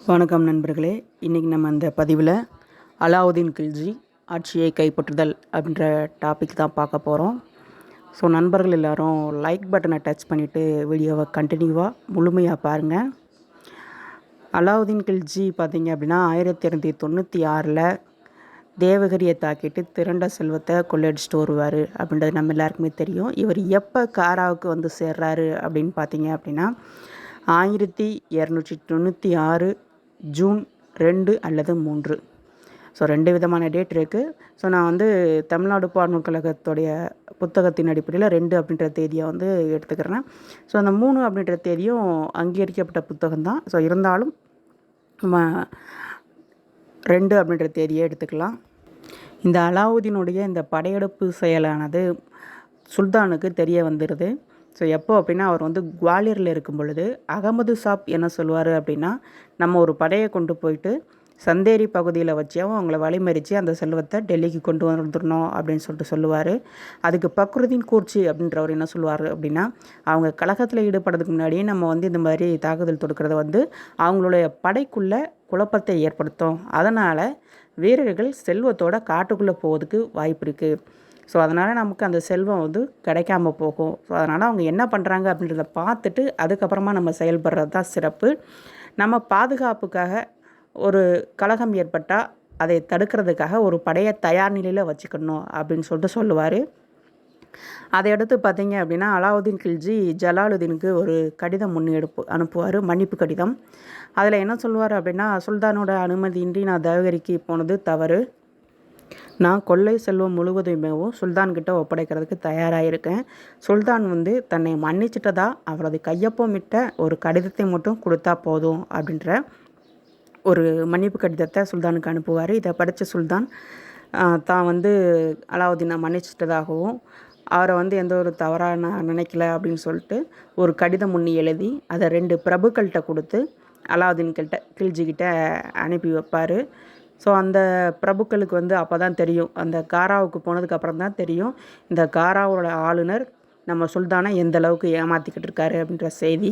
வணக்கம் நண்பர்களே. இன்றைக்கி நம்ம இந்த பதிவில் அலாவுதீன் கில்ஜி ஆட்சியை கைப்பற்றுதல் அப்படின்ற டாபிக் தான் பார்க்க போகிறோம். ஸோ நண்பர்கள் எல்லோரும் லைக் பட்டனை டச் பண்ணிவிட்டு வீடியோவை கண்டினியூவாக முழுமையாக பாருங்கள். அலாவுதீன் கில்ஜி பார்த்திங்க அப்படின்னா 1296 தேவகிரியை தாக்கிட்டு திரண்ட செல்வத்தை கொள்ளையடிச்சிட்டு வருவார் அப்படின்றது நம்ம எல்லாருக்குமே தெரியும். இவர் எப்போ காராவுக்கு வந்து சேர்றாரு அப்படின்னு பார்த்தீங்க அப்படின்னா 1296 ஜூன் 2 அல்லது 3. ஸோ 2 விதமான டேட் இருக்குது. ஸோ நான் வந்து தமிழ்நாடு பாடநூல் கழகத்துடைய புத்தகத்தின் அடிப்படையில் 2 அப்படின்ற தேதியை வந்து எடுத்துக்கிறேன். ஸோ அந்த 3 அப்படின்ற தேதியும் அங்கீகரிக்கப்பட்ட புத்தகம் தான். ஸோ இருந்தாலும் நம்ம 2 அப்படின்ற தேதியை எடுத்துக்கலாம். இந்த அலாவுதீனுடைய இந்த படையெடுப்பு செயலானது சுல்தானுக்கு தெரிய வந்துடுது. ஸோ எப்போ அப்படின்னா அவர் வந்து குவாலியரில் இருக்கும் பொழுது அகமது சாப் என்ன சொல்லுவார் அப்படின்னா, நம்ம ஒரு படையை கொண்டு போயிட்டு சந்தேரி பகுதியில் வச்சு அவங்கள வழிமறித்து அந்த செல்வத்தை டெல்லிக்கு கொண்டு வந்துடணும் அப்படின்னு சொல்லிட்டு சொல்லுவார். அதுக்கு பக்ருதீன் கூர்ச்சி அப்படின்றவர் என்ன சொல்லுவார் அப்படின்னா, அவங்க கழகத்தில் ஈடுபடுறதுக்கு முன்னாடியே நம்ம வந்து இந்த மாதிரி தாக்குதல் தொடுக்கிறத வந்து அவங்களுடைய படைக்குள்ளே குழப்பத்தை ஏற்படுத்தும். அதனால் வீரர்கள் செல்வத்தோட காட்டுக்குள்ளே போவதுக்கு வாய்ப்பு இருக்குது. ஸோ அதனால் நமக்கு அந்த செல்வம் வந்து கிடைக்காம போகும். ஸோ அதனால் அவங்க என்ன பண்ணுறாங்க அப்படின்றத பார்த்துட்டு அதுக்கப்புறமா நம்ம செயல்படுறது தான் சிறப்பு. நம்ம பாதுகாப்புக்காக ஒரு கலகம் ஏற்பட்டால் அதை தடுக்கிறதுக்காக ஒரு படையை தயார் நிலையில் வச்சுக்கணும் அப்படின்னு சொல்லிட்டு சொல்லுவார். அதை அடுத்து பார்த்திங்க அப்படின்னா அலாவுதீன் கில்ஜி ஜலாலுதீனுக்கு ஒரு கடிதம் அனுப்புவார், மன்னிப்பு கடிதம். அதில் என்ன சொல்லுவார் அப்படின்னா, சுல்தானோட அனுமதியின்றி நான் தேவகிரிக்கு போனது தவறு. நான் கொள்ளை செல்வம் முழுவதுமேவும் சுல்தான்கிட்ட ஒப்படைக்கிறதுக்கு தயாராக இருக்கேன். சுல்தான் வந்து தன்னை மன்னிச்சிட்டதா அவரது கையொப்பமிட்ட ஒரு கடிதத்தை மட்டும் கொடுத்தா போதும் அப்படின்ற ஒரு மன்னிப்பு கடிதத்தை சுல்தானுக்கு அனுப்புவார். இதை படித்த சுல்தான் தான் வந்து அலாவுதீனை மன்னிச்சிட்டதாகவும் அவரை வந்து எந்த ஒரு தவறாக நான் நினைக்கல அப்படின்னு சொல்லிட்டு ஒரு கடிதம் எழுதி அதை 2 பிரபுக்கள்கிட்ட கொடுத்து அலாவுதீன் கில்ஜிக்கிட்ட அனுப்பி வைப்பார். ஸோ அந்த பிரபுக்களுக்கு வந்து அப்போ தான் தெரியும், அந்த காராவுக்கு போனதுக்கப்புறம் தான் தெரியும் இந்த காராவோட ஆளுநர் நம்ம சுல்தானை எந்த அளவுக்கு ஏமாற்றிக்கிட்டு இருக்காரு அப்படின்ற செய்தி.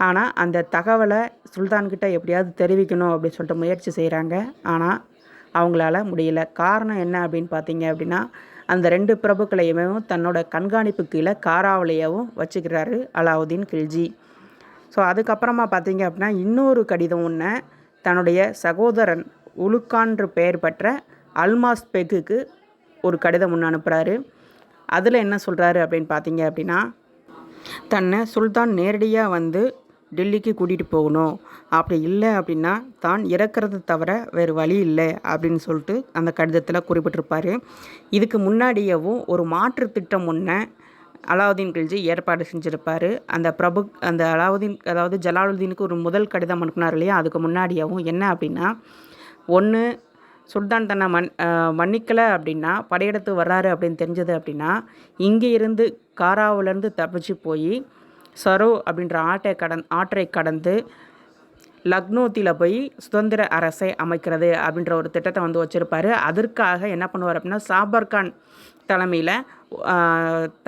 ஆனால் அந்த தகவலை சுல்தான்கிட்ட எப்படியாவது தெரிவிக்கணும் அப்படின்னு சொல்லிட்டு முயற்சி செய்கிறாங்க. ஆனால் அவங்களால முடியல. காரணம் என்ன அப்படின்னு பார்த்தீங்க அப்படின்னா, அந்த 2 பிரபுக்களையுமே தன்னோட கண்காணிப்பு கீழே காராவிலேயவும் வச்சுக்கிறாரு அலாவுதீன் கில்ஜி. ஸோ அதுக்கப்புறமா பார்த்தீங்க அப்படின்னா இன்னொரு கடிதம் ஒன்று தன்னுடைய சகோதரன் உலுக்கான்ற பெயர் பெற்ற அல்மாஸ் பெக்குக்கு ஒரு கடிதம் ஒன்று அனுப்புகிறாரு. அதில் என்ன சொல்கிறாரு அப்படின்னு பார்த்தீங்க அப்படின்னா, தன்னை சுல்தான் நேரடியாக வந்து டெல்லிக்கு கூட்டிகிட்டு போகணும், அப்படி இல்லை அப்படின்னா தான் இறக்கிறது தவிர வேறு வழி இல்லை அப்படின்னு சொல்லிட்டு அந்த கடிதத்தில் குறிப்பிட்டிருப்பார். இதுக்கு முன்னாடியவும் ஒரு மாற்று திட்டம் ஒன்று அலாவுதீன் கில்ஜி ஏற்பாடு செஞ்சுருப்பார். அந்த அலாவுதீன் அதாவது ஜலாலுதீனுக்கு ஒரு முதல் கடிதம் அனுப்புனார் இல்லையா, அதுக்கு முன்னாடியவும் என்ன அப்படின்னா, ஒன்று சுல்தான் தன்னை மன்னிக்கலை அப்படின்னா படையெடுத்து வர்றாரு அப்படின்னு தெரிஞ்சது அப்படின்னா இங்கே இருந்து காராவிலேருந்து தப்பிச்சு போய் சரோ அப்படின்ற ஆற்றை கடந்து லக்னோத்தில் போய் சுதந்திர அரசை அமைக்கிறது அப்படின்ற ஒரு திட்டத்தை வந்து வச்சுருப்பார். அதற்காக என்ன பண்ணுவார் அப்படின்னா, சாபர்கான் தலைமையில்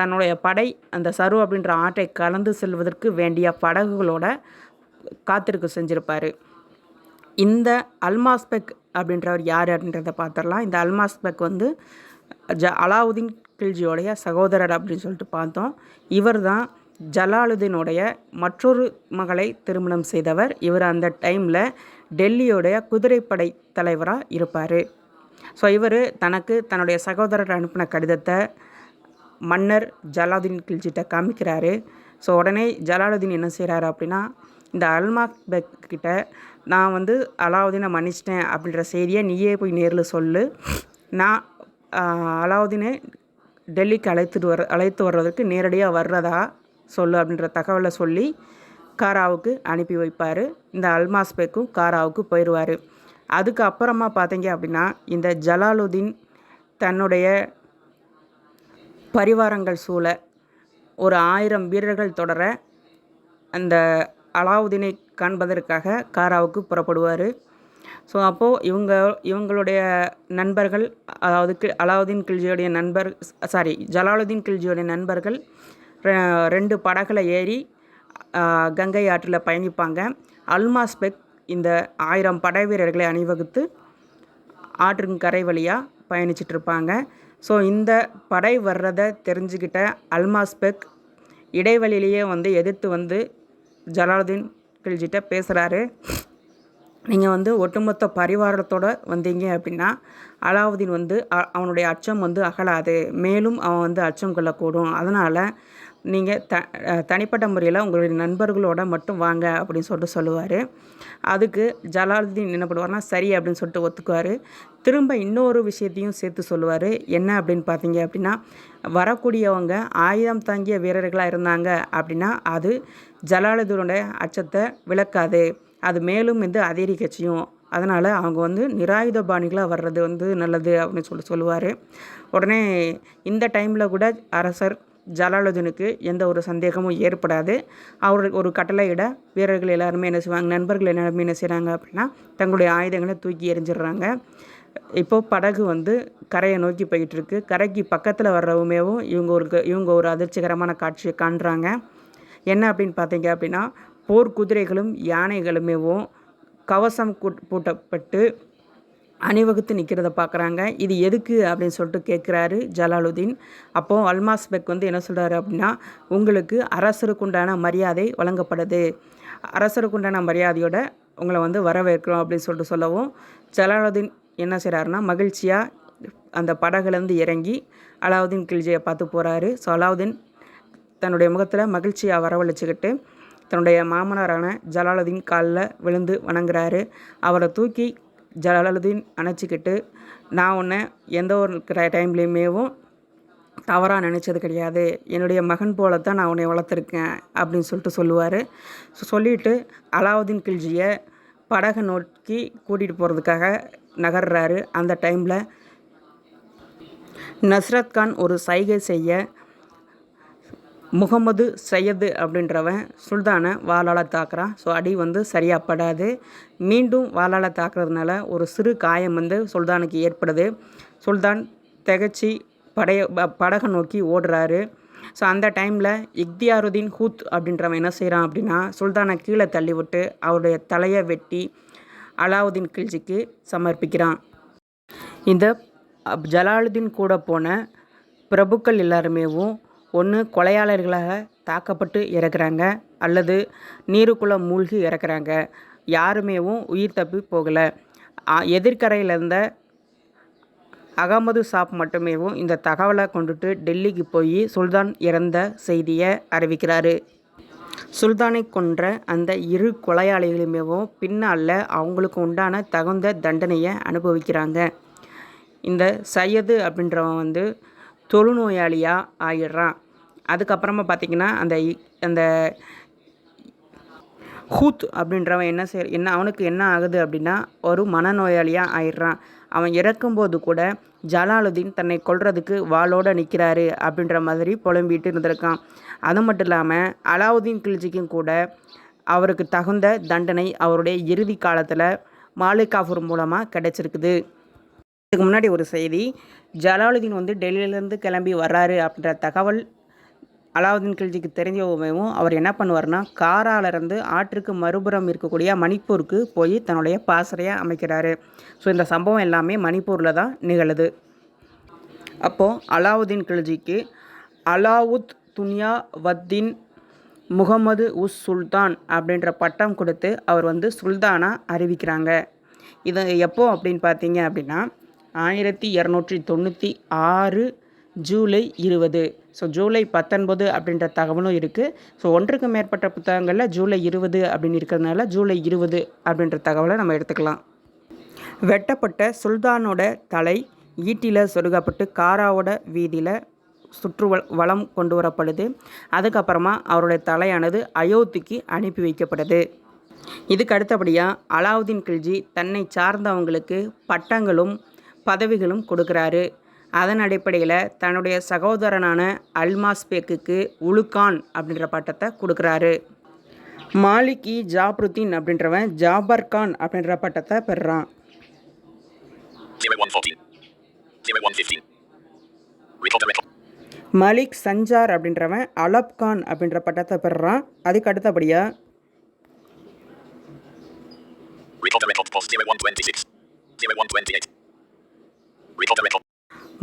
தன்னுடைய படை அந்த சரு அப்படின்ற ஆற்றை கலந்து செல்வதற்கு வேண்டிய படகுகளோட காத்திருக்க செஞ்சுருப்பார். இந்த அல்மாஸ்பெக் அப்படின்றவர் யார் அப்படின்றத பார்த்துடலாம். இந்த அல்மாஸ்பெக் வந்து அலாவுதீன் கில்ஜியோடைய சகோதரர் அப்படின்னு சொல்லிட்டு பார்த்தோம். இவர் தான் ஜலாலுதீனுடைய மற்றொரு மகளை திருமணம் செய்தவர். இவர் அந்த டைமில் டெல்லியோடைய குதிரைப்படை தலைவராக இருப்பார். ஸோ இவர் தன்னுடைய சகோதரர் அனுப்பின கடிதத்தை மன்னர் ஜலாலுதீன் கில்ஜிட்ட காமிக்கிறாரு. ஸோ உடனே ஜலாலுதீன் என்ன செய்கிறாரு அப்படின்னா, இந்த அல்மாஸ்பெக் கிட்ட நான் வந்து அலாவுதீனை மன்னிச்சிட்டேன் அப்படின்ற செய்தியை நீயே போய் நேரில் சொல்லு, நான் அலாவுதீனை டெல்லிக்கு அழைத்து வர்றதற்கு நேரடியாக வர்றதா சொல்லு அப்படின்ற தகவலை சொல்லி காராவுக்கு அனுப்பி வைப்பார். இந்த அல்மாஸ்பெக்கும் காராவுக்கு போயிடுவார். அதுக்கப்புறமா பார்த்தீங்க அப்படின்னா இந்த ஜலாலுதீன் தன்னுடைய பரிவாரங்கள் சூழ ஒரு 1000 வீரர்கள் தொடர அந்த அலாவுதீனை காண்பதற்காக காராவுக்கு புறப்படுவார். ஸோ அப்போது இவங்களுடைய நண்பர்கள், அதாவது அலாவுதீன் கில்ஜியோடைய ஜலாலுதீன் கில்ஜியோடைய நண்பர்கள் 2 படகுல ஏறி கங்கை ஆற்றில் பயணிப்பாங்க. அல்மாஸ் பெக் இந்த 1000 படை வீரர்களை அணிவகுத்து ஆற்றின் கரை வழியாக பயணிச்சிட்ருப்பாங்க. ஸோ இந்த படை வர்றதை தெரிஞ்சுக்கிட்ட அல்மாஸ்பெக் இடைவெளியிலேயே வந்து எதிர்த்து வந்து ஜலாலுதீன் கில்ஜிட்ட பேசுகிறாரு. நீங்கள் வந்து ஒட்டுமொத்த பரிவாரத்தோடு வந்தீங்க அப்படின்னா அலாவுதீன் வந்து அவனுடைய அச்சம் வந்து அகலாது, மேலும் அவன் வந்து அச்சம் கொள்ளக்கூடும். அதனால் நீங்கள் தனிப்பட்ட முறையில் உங்களுடைய நண்பர்களோட மட்டும் வாங்க அப்படின்னு சொல்லுவார். அதுக்கு ஜலாலுதீன் என்ன பண்ணுவார்னா சரி அப்படின்னு சொல்லிட்டு ஒத்துக்குவார். திரும்ப இன்னொரு விஷயத்தையும் சேர்த்து சொல்லுவார். என்ன அப்படின்னு பார்த்தீங்க அப்படின்னா, வரக்கூடியவங்க ஆயுதம் தாங்கிய வீரர்களாக இருந்தாங்க அப்படின்னா அது ஜலாலுதீனோட அச்சத்தை விளக்காது, அது மேலும் வந்து அதிகரிக்கச்சியும். அதனால் அவங்க வந்து நிராயுதபாணிகளாக வர்றது வந்து நல்லது அப்படின்னு சொல்லுவார். உடனே இந்த டைமில் கூட அரசர் ஜலாலுதீனுக்கு எந்த ஒரு சந்தேகமும் ஏற்படாது. அவருக்கு ஒரு கட்டளையிட வீரர்கள் எல்லாருமே என்ன செய்வாங்க, நண்பர்கள் எல்லாருமே என்ன செய்கிறாங்க அப்படின்னா தங்களுடைய ஆயுதங்களை தூக்கி எறிஞ்சிடுறாங்க. இப்போது படகு வந்து கரையை நோக்கி போயிட்டுருக்கு. கரைக்கு பக்கத்தில் வர்றவுமேவும் இவங்க ஒரு அதிர்ச்சிகரமான காட்சியை காண்றாங்க. என்ன அப்படின்னு பார்த்தீங்க அப்படின்னா, போர் குதிரைகளும் யானைகளுமேவும் கவசம் பூட்டப்பட்டு அணிவகுத்து நிற்கிறத பார்க்குறாங்க. இது எதுக்கு அப்படின்னு சொல்லிட்டு கேட்குறாரு ஜலாலுதீன். அப்போது அல்மாஸ்பெக் வந்து என்ன சொல்கிறாரு அப்படின்னா, உங்களுக்கு அரசருக்குண்டான மரியாதை வழங்கப்படுது, அரசருக்குண்டான மரியாதையோட உங்களை வந்து வரவேற்கிறோம் அப்படின்னு சொல்லிட்டு சொல்லவும், ஜலாலுதீன் என்ன செய்கிறாருன்னா மகிழ்ச்சியாக அந்த படகுலேருந்து இறங்கி அலாவுதீன் கில்ஜியை பார்த்து போகிறாரு. ஸோ அலாவுதீன் தன்னுடைய முகத்தில் மகிழ்ச்சியாக வரவழைச்சிக்கிட்டு தன்னுடைய மாமனாரான ஜலாலுதீன் காலில் விழுந்து வணங்குறாரு. அவரை தூக்கி ஜலாலுதீன் அணைச்சிக்கிட்டு, நான் உன்னை எந்த ஒரு டைம்லேயுமேவும் தவறாக நினச்சது கிடையாது, என்னுடைய மகன் போல தான் நான் உன்னை வளர்த்துருக்கேன் அப்படின்னு சொல்லிட்டு சொல்லுவார். சொல்லிவிட்டு அலாவுதீன் கில்ஜியை படகை நோக்கி கூட்டிகிட்டு போகிறதுக்காக நகர்றாரு. அந்த டைமில் நஸ்ரத் கான் ஒரு சைகை செய்ய முகமது சையது அப்படின்றவன் சுல்தானை வாளால் தாக்குறான். ஸோ அடி வந்து சரியாக படாது. மீண்டும் வாளால் தாக்குறதுனால ஒரு சிறு காயம் வந்து சுல்தானுக்கு ஏற்படுது. சுல்தான் திகச்சு படகை நோக்கி ஓடுறாரு. ஸோ அந்த டைமில் இக்தியாருதீன் ஹூத் அப்படின்றவன் என்ன செய்கிறான் அப்படின்னா, சுல்தானை கீழே தள்ளிவிட்டு அவருடைய தலையை வெட்டி அலாவுதீன் கில்ஜிக்கு சமர்ப்பிக்கிறான். இந்த ஜலாலுதீன் கூட போன பிரபுக்கள் எல்லாருமேவும் ஒன்று கொலையாளர்களாக தாக்கப்பட்டு இறக்குறாங்க, அல்லது நீருக்குள்ளே மூழ்கி இறக்குறாங்க. யாருமேவும் உயிர் தப்பி போகலை. எதிர்கரையில் இருந்த அகமது சாப் மட்டுமேவும் இந்த தகவலை கொண்டுட்டு டெல்லிக்கு போய் சுல்தான் இறந்த செய்தியை அறிவிக்கிறாரு. சுல்தானை கொன்ற அந்த 2 கொலையாளிகளுமேவும் பின்னால் அவங்களுக்கு உண்டான தகுந்த தண்டனையை அனுபவிக்கிறாங்க. இந்த சையது அப்படின்றவன் வந்து தொழுநோயாளியாக ஆகிடுறான். அதுக்கப்புறமா பார்த்திங்கன்னா அந்த ஹூத் அப்படின்றவன் என்ன அவனுக்கு என்ன ஆகுது அப்படின்னா, ஒரு மனநோயாளியாக ஆயிடுறான். அவன் இறக்கும்போது கூட ஜலாலுதீன் தன்னை கொல்றதுக்கு வாளோடு நிற்கிறாரு அப்படின்ற மாதிரி புலம்பிட்டு இருந்திருக்கான். அது மட்டும் இல்லாமல் அலாவுதீன் கில்ஜிக்கும் கூட அவருக்கு தகுந்த தண்டனை அவருடைய இறுதி காலத்தில் மாலிக் காஃபூர் மூலமாக கிடைச்சிருக்குது. இதுக்கு முன்னாடி ஒரு செய்தி, ஜலாலுதீன் வந்து டெல்லியிலேருந்து கிளம்பி வர்றாரு அப்படின்ற தகவல் அலாவுதீன் கில்ஜிக்கு தெரிஞ்சவும் அவர் என்ன பண்ணுவார்னா, காராலிருந்து ஆற்றுக்கு மறுபுறம் இருக்கக்கூடிய மணிப்பூருக்கு போய் தன்னுடைய பாசறையை அமைக்கிறாரு. ஸோ இந்த சம்பவம் எல்லாமே மணிப்பூரில் தான் நிகழுது. அப்போது அலாவுதீன் கில்ஜிக்கு அலாவுத் துன்யா வத்தீன் முகமது உஸ் சுல்தான் அப்படின்ற பட்டம் கொடுத்து அவர் வந்து சுல்தானாக அறிவிக்கிறாங்க. இது எப்போ அப்படின்னு பார்த்தீங்க அப்படின்னா 1296 ஜூலை 20. ஸோ ஜூலை 19 அப்படின்ற தகவலும் இருக்குது. ஸோ ஒன்றுக்கு மேற்பட்ட புத்தகங்களில் ஜூலை 20 அப்படின்னு இருக்கிறதுனால ஜூலை 20 அப்படின்ற தகவலை நம்ம எடுத்துக்கலாம். வெட்டப்பட்ட சுல்தானோட தலை ஈட்டியில் சொருகப்பட்டு காராவோட வீதியில் வலம் கொண்டு வரப்படுது. அதுக்கப்புறமா அவருடைய தலையானது அயோத்திக்கு அனுப்பி வைக்கப்படுது. இதுக்கு அடுத்தபடியாக அலாவுதீன் கில்ஜி தன்னை சார்ந்தவங்களுக்கு பட்டங்களும் பதவிகளும் கொடுக்குறாரு. அதன் அடிப்படையில் தன்னுடைய சகோதரனான அல்மாஸ்பெக்குக்கு உலுகான் அப்படின்ற பட்டத்தை கொடுக்குறாரு. மாலிக் ஜாப்ருதீன் அப்படின்றவன் ஜாபர் கான் அப்படின்ற பட்டத்தை பெறுறான். மலிக் சஞ்சார் அப்படின்றவன் அலப் கான் அப்படின்ற பட்டத்தை பெறுறான். அதுக்கு அடுத்தபடியாக Record the record post 0126. 0128. Record the record.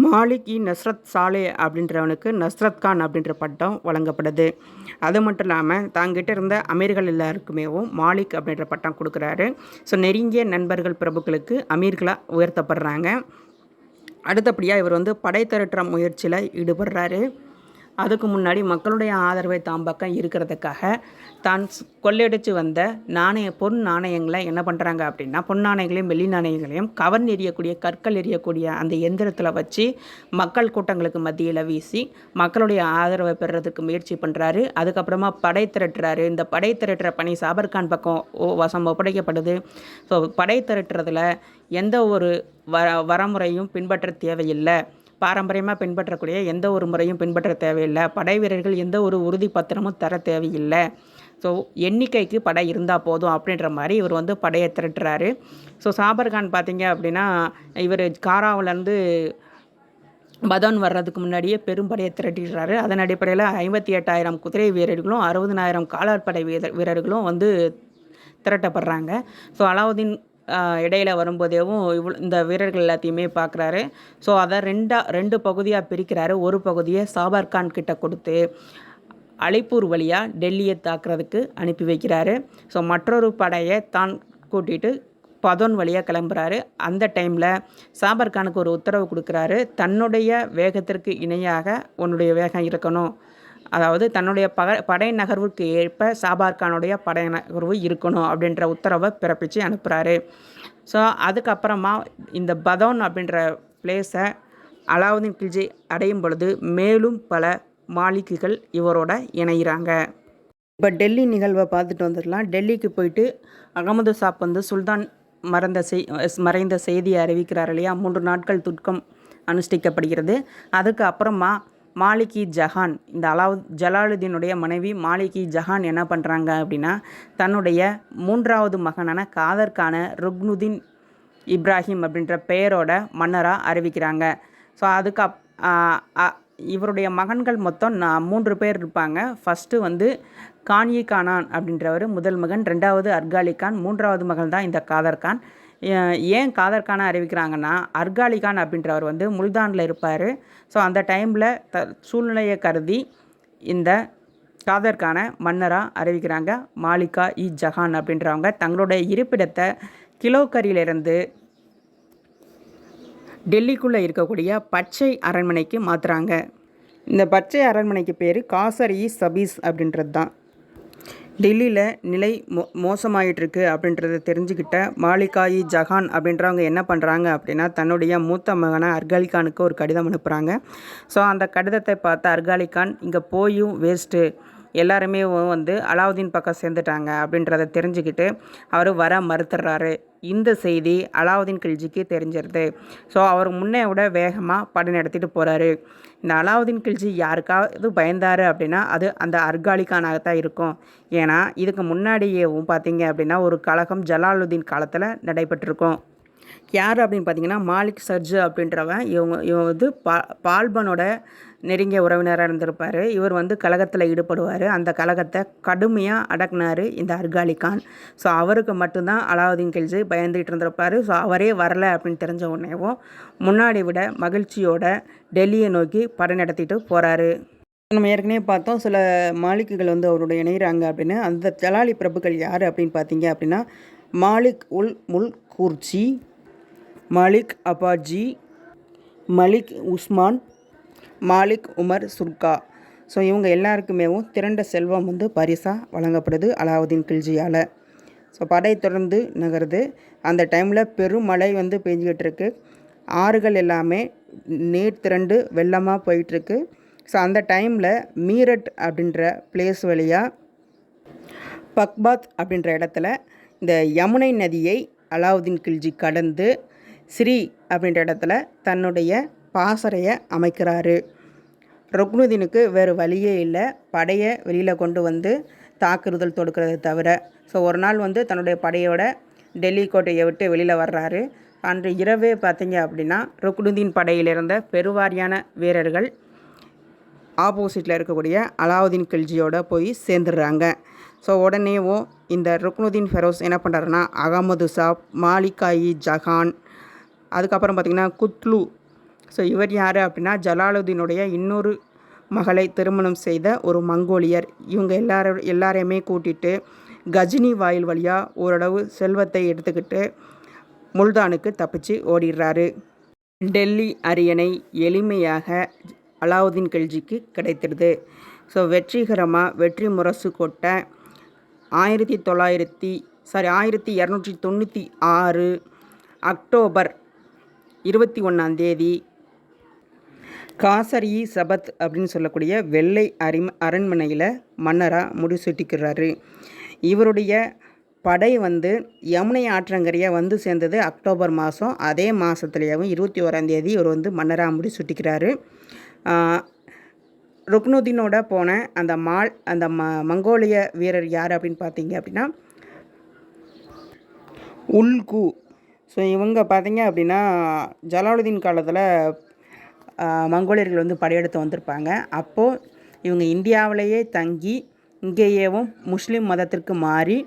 Malik இ நஸ்ரத் சாலே அப்படின்றவனுக்கு நஸ்ரத் கான் அப்படின்ற பட்டம் வழங்கப்படுது. அது மட்டும் இல்லாமல் தாங்கிட்ட இருந்த அமீர்கள் எல்லாருக்குமேவும் மாலிக் அப்படின்ற பட்டம் கொடுக்குறாரு. ஸோ நெருங்கிய நண்பர்கள் பிரபுக்களுக்கு அமீர்களாக உயர்த்தப்படுறாங்க. அடுத்தபடியாக இவர் வந்து படை திரட்டுற முயற்சியில் ஈடுபடுறாரு. அதுக்கு முன்னாடி மக்களுடைய ஆதரவை தாம் பக்கம் இருக்கிறதுக்காக தான் கொள்ளையடிச்சு வந்த பொன் நாணயங்களை என்ன பண்ணுறாங்க அப்படின்னா, பொன் நாணயங்களையும் வெள்ளி நாணயங்களையும் கவர்ந்து எறியக்கூடிய கற்கள் எறியக்கூடிய அந்த எந்திரத்தில் வச்சு மக்கள் கூட்டங்களுக்கு மத்தியில் வீசி மக்களுடைய ஆதரவை பெறுறதுக்கு முயற்சி பண்ணுறாரு. அதுக்கப்புறமா படை திரட்டுறாரு. இந்த படை திரட்டுற பணி சாபர்கான் பக்கம் வசம் ஒப்படைக்கப்படுது. ஸோ படை திரட்டுறதுல எந்த ஒரு வரமுறையும் பின்பற்ற தேவையில்லை. பாரம்பரியமாக பின்பற்றக்கூடிய எந்த ஒரு முறையும் பின்பற்ற தேவையில்லை. படை வீரர்கள் எந்த ஒரு உறுதி பத்திரமும் தர தேவையில்லை. ஸோ எண்ணிக்கைக்கு படை இருந்தால் போதும் அப்படின்ற மாதிரி இவர் வந்து படையை திரட்டுறாரு. ஸோ சாபர்கான் பார்த்திங்க அப்படின்னா இவர் காராவிலேருந்து பதன் வர்றதுக்கு முன்னாடியே பெரும்படையை திரட்டிடுறாரு. அதன் அடிப்படையில் 58,000 குதிரை வீரர்களும் 60,000 காலாட்படை வீரர்களும் வந்து திரட்டப்படுறாங்க. ஸோ அலாவுதீன் இடையில வரும்போதேவும் இந்த வீரர்கள் எல்லாத்தையுமே பார்க்குறாரு. ஸோ அதை ரெண்டு பகுதியாக பிரிக்கிறாரு. ஒரு பகுதியை சாபர்கான் கிட்ட கொடுத்து அலிப்பூர் வழியாக டெல்லியை தாக்குறதுக்கு அனுப்பி வைக்கிறாரு. ஸோ மற்றொரு படையை தான் கூட்டிகிட்டு பதோன் வழியாக கிளம்புறாரு. அந்த டைமில் சாபர்கானுக்கு ஒரு உத்தரவு கொடுக்குறாரு. தன்னுடைய வேகத்திற்கு இணையாக உன்னுடைய வேகம் இருக்கணும். அதாவது தன்னுடைய படை நகர்வுக்கு ஏற்ப சாபர்கானுடைய படை நகர்வு இருக்கணும் அப்படின்ற உத்தரவை பிறப்பித்து அனுப்புகிறாரு. ஸோ அதுக்கப்புறமா இந்த பதோன் அப்படின்ற பிளேஸை அலாவுதீன் கில்ஜி அடையும் பொழுது மேலும் பல மாலிக்குகள் இவரோட இணைகிறாங்க. இப்போ டெல்லி நிகழ்வை பார்த்துட்டு வந்துடலாம். டெல்லிக்கு போயிட்டு அகமது சாப் வந்து சுல்தான் மறைந்த செய்தியை அறிவிக்கிறார் இல்லையா. 3 நாட்கள் துக்கம் அனுஷ்டிக்கப்படுகிறது. அதுக்கு அப்புறமா மாலிக் இ ஜஹான், இந்த ஜலாலுதீனுடைய மனைவி மாலிக் இ ஜஹான் என்ன பண்ணுறாங்க அப்படின்னா, தன்னுடைய 3வது மகனான காதர்கான ருக்னுதீன் இப்ராஹிம் அப்படின்ற பெயரோட மன்னராக அறிவிக்கிறாங்க. ஸோ அதுக்கு இவருடைய மகன்கள் மொத்தம் 3 பேர் இருப்பாங்க. ஃபஸ்ட்டு வந்து கான்யி கானான் அப்படின்றவர் முதல் மகன், 2வது அர்காலி கான், 3வது மகன் தான் இந்த காதர்கான். ஏன் காதர்கானை அறிவிக்கிறாங்கன்னா, அர்காலி கான் அப்படின்றவர் வந்து முல்தானில் இருப்பார். ஸோ அந்த டைமில் சூழ்நிலையை கருதி இந்த காதர்கானை மன்னராக அறிவிக்கிறாங்க. மாலிகா இ ஜஹான் அப்படின்றவங்க தங்களுடைய இருப்பிடத்தை கிலோக்கரியிலிருந்து டெல்லிக்குள்ளே இருக்கக்கூடிய பச்சை அரண்மனைக்கு மாற்றுறாங்க. இந்த பச்சை அரண்மனைக்கு பேர் காசர் இ சபீஸ் அப்படின்றது தான். டெல்லியில் நிலை மோசமாயிட்டிருக்கு அப்படின்றத தெரிஞ்சுக்கிட்ட மாலிகா இ ஜஹான் அப்படின்றவங்க என்ன பண்ணுறாங்க அப்படின்னா, தன்னுடைய மூத்த மகனை அர்காலி கானுக்கு ஒரு கடிதம் அனுப்புகிறாங்க. ஸோ அந்த கடிதத்தை பார்த்த அர்காலி கான், இங்கே போயும் வேஸ்ட்டு, எல்லாருமே வந்து அலாவுதீன் பக்கம் சேர்ந்துட்டாங்க அப்படின்றத தெரிஞ்சுக்கிட்டு அவர் வர மறுத்துடுறாரு. இந்த செய்தி அலாவுதீன் கில்ஜிக்கு தெரிஞ்சிருது. ஸோ அவர் முன்னே விட வேகமாக படை நடத்திட்டு போகிறாரு. இந்த அலாவுதீன் கில்ஜி யாருக்காவது பயந்தார் அப்படின்னா அது அந்த அர்காலி கானாகத்தான் இருக்கும். ஏன்னா இதுக்கு முன்னாடியேவும் பார்த்தீங்க அப்படின்னா ஒரு கழகம் ஜலாலுதீன் காலத்தில் நடைபெற்றிருக்கும். யார் அப்படின்னு பார்த்தீங்கன்னா, மாலிக் சர்ஜு அப்படின்றவன் இவன் வந்து பால்பனோட நெருங்கிய உறவினராக இருந்திருப்பார். இவர் வந்து கலகத்தில் ஈடுபடுவார். அந்த கலகத்தை கடுமையாக அடக்குனார் இந்த அர்காலி கான். ஸோ அவருக்கு மட்டும்தான் அலாவுதீன் கில்ஜி பயந்துகிட்டு இருந்திருப்பார். ஸோ அவரே வரலை அப்படின்னு தெரிஞ்ச உடனேவும் முன்னாடி விட மகிழ்ச்சியோட டெல்லியை நோக்கி படை நடத்திட்டு போகிறாரு. நம்ம ஏற்கனவே பார்த்தோம் சில மாலிக்குகள் வந்து அவரோட இணைகிறாங்க அப்படின்னு. அந்த ஜலாலி பிரபுக்கள் யார் அப்படின்னு பார்த்தீங்க அப்படின்னா, மாலிக் உல் முல் கூர்ச்சி, மாலிக் அபாஜி, மலிக் உஸ்மான், மாலிக் உமர் சுர்கா. ஸோ இவங்க எல்லாருக்குமேவும் திரண்ட செல்வம் வந்து பரிசாக வழங்கப்படுது அலாவுதீன் கில்ஜியால். ஸோ படை தொடர்ந்து நகருது. அந்த டைமில் பெரும் மழை வந்து பெஞ்சிக்கிட்டு இருக்கு. ஆறுகள் எல்லாமே நீர் திரண்டு வெள்ளமாக போயிட்டுருக்கு. ஸோ அந்த டைமில் மீரட் அப்படின்ற பிளேஸ் வழியாக பக்பாத் அப்படின்ற இடத்துல இந்த யமுனை நதியை அலாவுதீன் கில்ஜி கடந்து ஸ்ரீ அப்படின்ற இடத்துல தன்னுடைய பாசறையை அமைக்கிறாரு. ருக்னுதீனுக்கு வேறு வழியே இல்லை, படையை வெளியில் கொண்டு வந்து தாக்குதல் தொடுக்கிறத தவிர. ஸோ ஒரு நாள் வந்து தன்னுடைய படையோட டெல்லி கோட்டையை விட்டு வெளியில் வர்றாரு. அன்று இரவே பார்த்தீங்க அப்படின்னா ருக்னுதீன் படையில் இருந்த பெருவாரியான வீரர்கள் ஆப்போசிட்டில் இருக்கக்கூடிய அலாவுதீன் கில்ஜியோட போய் சேர்ந்துடுறாங்க. ஸோ உடனேவும் இந்த ருக்னுதீன் ஃபெரோஸ் என்ன பண்ணுறாருன்னா அகமது சாப், மாலிகாயி ஜஹான், அதுக்கப்புறம் பார்த்திங்கன்னா குத்லு. ஸோ இவர் யார் அப்படின்னா ஜலாலுதீனுடைய இன்னொரு மகளை திருமணம் செய்த ஒரு மங்கோலியர். இவங்க எல்லாரையுமே கூட்டிகிட்டு கஜினி வாயில் வழியாக ஓரளவு செல்வத்தை எடுத்துக்கிட்டு முல்தானுக்கு தப்பிச்சு ஓடிடுறாரு. டெல்லி அரியணை எளிமையாக அலாவுதீன் கில்ஜிக்கு கிடைத்திடுது. ஸோ வெற்றி முரசு கொட்ட 1296 அக்டோபர் 21 காசர்-இ சபத் அப்படின்னு சொல்லக்கூடிய வெள்ளை அரண்மனையில் மன்னராக முடிசூட்டிக்கிறாரு. இவருடைய படை யமுனை ஆற்றங்கரையை சேர்ந்தது அக்டோபர் மாதம். அதே மாதத்துலேயும் 21 இவர் மன்னராக முடிசூட்டிக்கிறாரு. ருக்னுதீனோட போன அந்த மங்கோலிய வீரர் யார் அப்படின்னு பார்த்தீங்க அப்படின்னா உல்கு. ஸோ இவங்க பார்த்தீங்க அப்படின்னா ஜலாலுதீன் காலத்தில் மங்கோலியர்கள் படையெடுத்து வந்திருப்பாங்க. அப்போது இவங்க இந்தியாவிலேயே தங்கி இங்கேயேவும் முஸ்லீம் மதத்திற்கு மாறி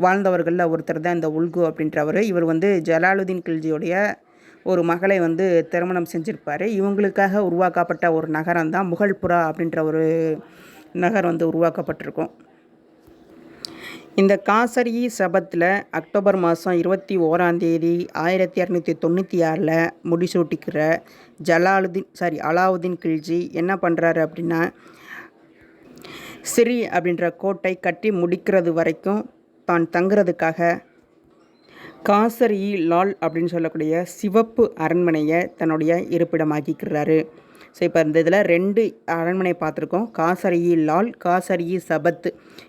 வாழ்ந்தவர்களில் ஒருத்தர் தான் இந்த உல்கு அப்படின்றவர். இவர் ஜலாலுதீன் கில்ஜியோடைய ஒரு மகளை திருமணம் செஞ்சுருப்பார். இவங்களுக்காக உருவாக்கப்பட்ட ஒரு நகரம் தான் முகல்புரா அப்படின்ற ஒரு நகர் உருவாக்கப்பட்டிருக்கும். இந்த காசர்-இ சபத்தில் அக்டோபர் மாதம் 21 1296 முடிசூட்டிக்கிற அலாவுதீன் கில்ஜி என்ன பண்ணுறாரு அப்படின்னா சிரி அப்படின்ற கோட்டை கட்டி முடிக்கிறது வரைக்கும் தான் தங்குறதுக்காக காசர்-இ லால் அப்படின்னு சொல்லக்கூடிய சிவப்பு அரண்மனையை தன்னுடைய இருப்பிடமாக்கிக்கிறாரு. ஸோ இப்போ இந்த இதில் 2 அரண்மனை பார்த்துருக்கோம். காசர்-இ லால், காசர்-இ சபத்.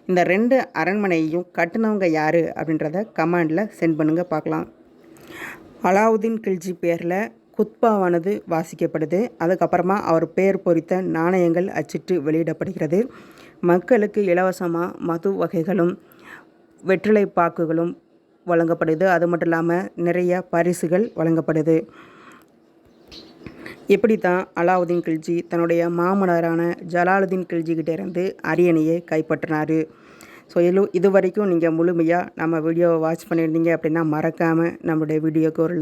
இந்த 2 அரண்மனையையும் கட்டினவங்க யார் அப்படின்றத கமெண்டில் சென்ட் பண்ணுங்கள் பார்க்கலாம். அலாவுதீன் கில்ஜி பேரில் குத்பாவானது வாசிக்கப்படுது. அதுக்கப்புறமா அவர் பெயர் பொறித்த நாணயங்கள் அச்சிட்டு வெளியிடப்படுகிறது. மக்களுக்கு இலவசமாக மது வகைகளும் வெற்றிலை பாக்குகளும் வழங்கப்படுது. அது மட்டும் இல்லாமல் நிறைய பரிசுகள் வழங்கப்படுது. இப்படி தான் அலாவுதீன் கில்ஜி தன்னுடைய மாமன்னரான ஜலாலுதீன் கில்ஜிக்கிட்டே இருந்து அரியணையை கைப்பற்றினார். ஸோ இது வரைக்கும் நீங்கள் முழுமையாக நம்ம வீடியோவை வாட்ச் பண்ணியிருந்தீங்க அப்படின்னா மறக்காமல் நம்மளுடைய வீடியோக்கு ஒரு